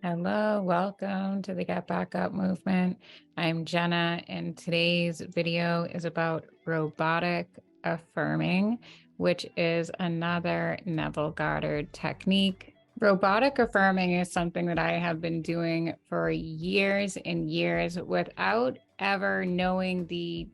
Hello, welcome to the Get Back Up movement. I'm Jenna, and today's video is about robotic affirming, which is another Neville Goddard technique. Robotic affirming is something that I have been doing for years and years without ever knowing the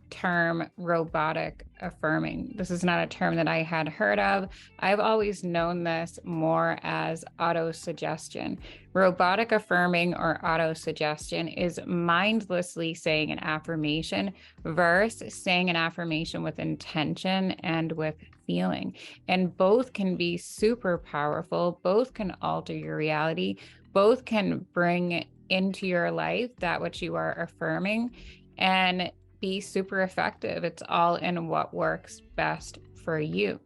term robotic affirming. This is not a term that I had heard of. I've always known this more as auto-suggestion. Robotic affirming or auto-suggestion is mindlessly saying an affirmation versus saying an affirmation with intention and with feeling. And both can be super powerful. Both can alter your reality. Both can bring into your life that which you are affirming and be super effective. It's all in what works best for you.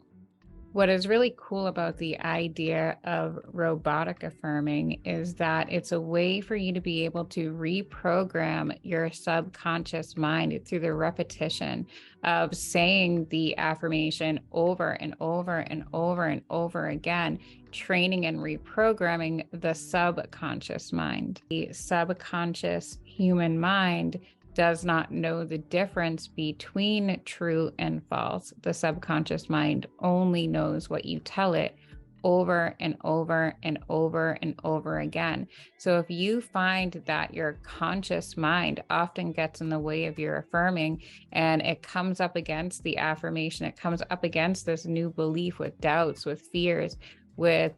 What is really cool about the idea of robotic affirming is that it's a way for you to be able to reprogram your subconscious mind through the repetition of saying the affirmation over and over and over and over again, training and reprogramming the subconscious mind. The subconscious human mind does not know the difference between true and false. The subconscious mind only knows what you tell it over and over and over and over again. So if you find that your conscious mind often gets in the way of your affirming and it comes up against the affirmation, it comes up against this new belief with doubts, with fears, with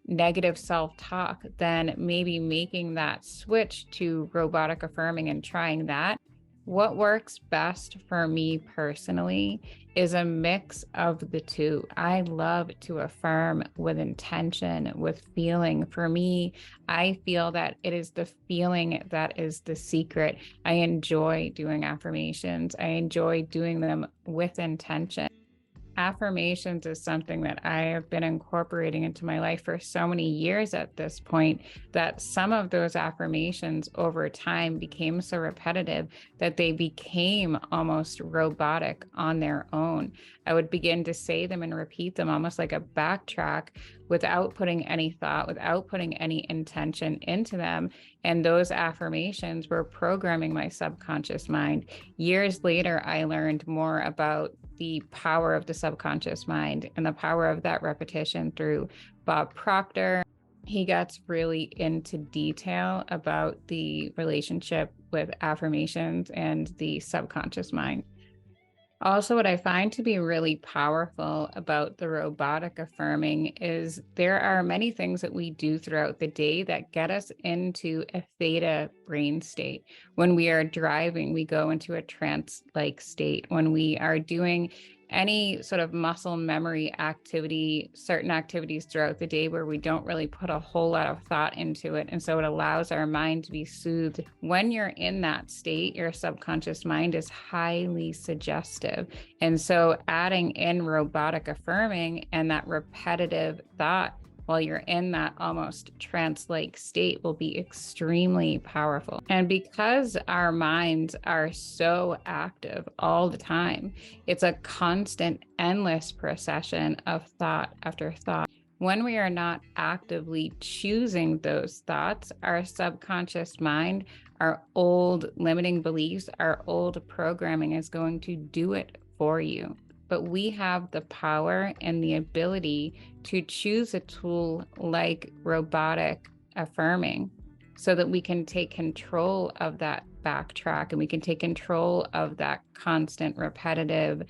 negative self-talk, then maybe making that switch to robotic affirming and trying that. What works best for me personally is a mix of the two. I love to affirm with intention, with feeling. For me, I feel that it is the feeling that is the secret. I enjoy doing affirmations. I enjoy doing them with intention. Affirmations is something that I have been incorporating into my life for so many years at this point that some of those affirmations over time became so repetitive that they became almost robotic on their own. I would begin to say them and repeat them almost like a backtrack without putting any thought, without putting any intention into them. And those affirmations were programming my subconscious mind. Years later, I learned more about the power of the subconscious mind and the power of that repetition through Bob Proctor. He gets really into detail about the relationship with affirmations and the subconscious mind. Also, what I find to be really powerful about the robotic affirming is there are many things that we do throughout the day that get us into a theta brain state. When we are driving, we go into a trance-like state. When we are doing any sort of muscle memory activity, certain activities throughout the day where we don't really put a whole lot of thought into it. And so it allows our mind to be soothed. When you're in that state, your subconscious mind is highly suggestive. And so adding in robotic affirming and that repetitive thought while you're in that almost trance-like state will be extremely powerful. And because our minds are so active all the time, it's a constant, endless procession of thought after thought. When we are not actively choosing those thoughts, our subconscious mind, our old limiting beliefs, our old programming is going to do it for you. But we have the power and the ability to choose a tool like robotic affirming so that we can take control of that backtrack and we can take control of that constant repetitive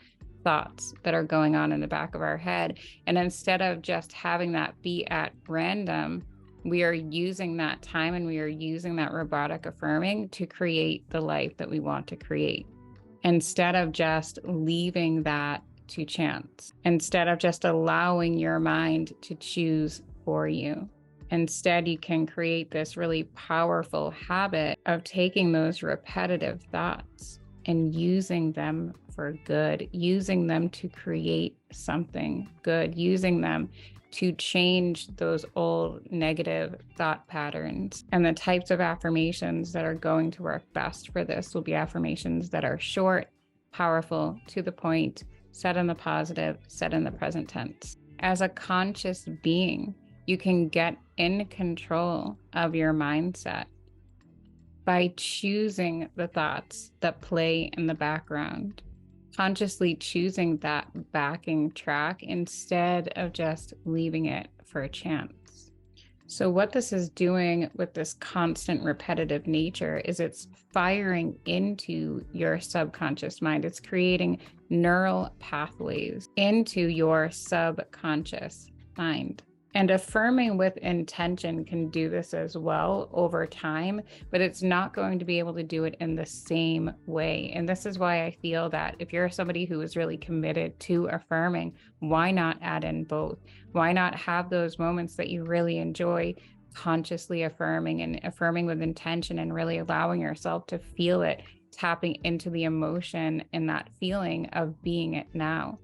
thoughts that are going on in the back of our head. And instead of just having that be at random, we are using that time and we are using that robotic affirming to create the life that we want to create. Instead of just leaving that to chance, instead of just allowing your mind to choose for you. Instead, you can create this really powerful habit of taking those repetitive thoughts and using them for good, using them to create something good, using them to change those old negative thought patterns. And the types of affirmations that are going to work best for this will be affirmations that are short, powerful, to the point, said in the positive, said in the present tense. As a conscious being, you can get in control of your mindset by choosing the thoughts that play in the background, consciously choosing that backing track instead of just leaving it for a chance. So what this is doing with this constant repetitive nature is it's firing into your subconscious mind. It's creating neural pathways into your subconscious mind. And affirming with intention can do this as well over time, but it's not going to be able to do it in the same way. And this is why I feel that if you're somebody who is really committed to affirming, why not add in both? Why not have those moments that you really enjoy consciously affirming and affirming with intention and really allowing yourself to feel it, tapping into the emotion and that feeling of being it now?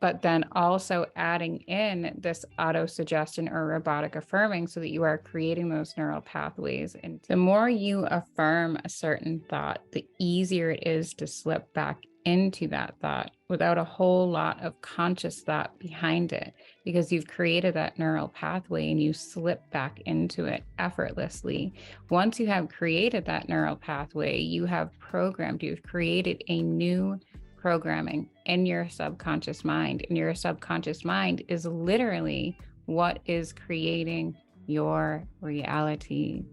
But then also adding in this auto-suggestion or robotic affirming so that you are creating those neural pathways. And the more you affirm a certain thought, the easier it is to slip back into that thought without a whole lot of conscious thought behind it, because you've created that neural pathway and you slip back into it effortlessly. Once you have created that neural pathway, you have programmed, you've created a new programming in your subconscious mind. And your subconscious mind is literally what is creating your reality.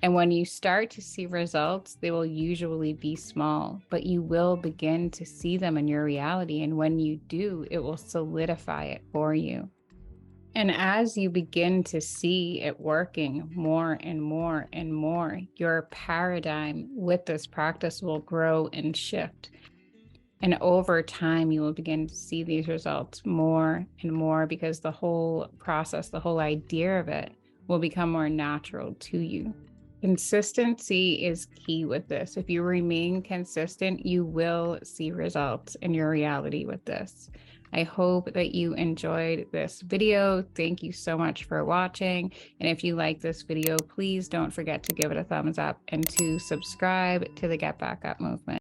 And when you start to see results, they will usually be small, but you will begin to see them in your reality. And when you do, it will solidify it for you. And as you begin to see it working more and more and more, your paradigm with this practice will grow and shift. And over time, you will begin to see these results more and more because the whole process, the whole idea of it will become more natural to you. Consistency is key with this. If you remain consistent, you will see results in your reality with this. I hope that you enjoyed this video. Thank you so much for watching. And if you like this video, please don't forget to give it a thumbs up and to subscribe to the Get Back Up movement.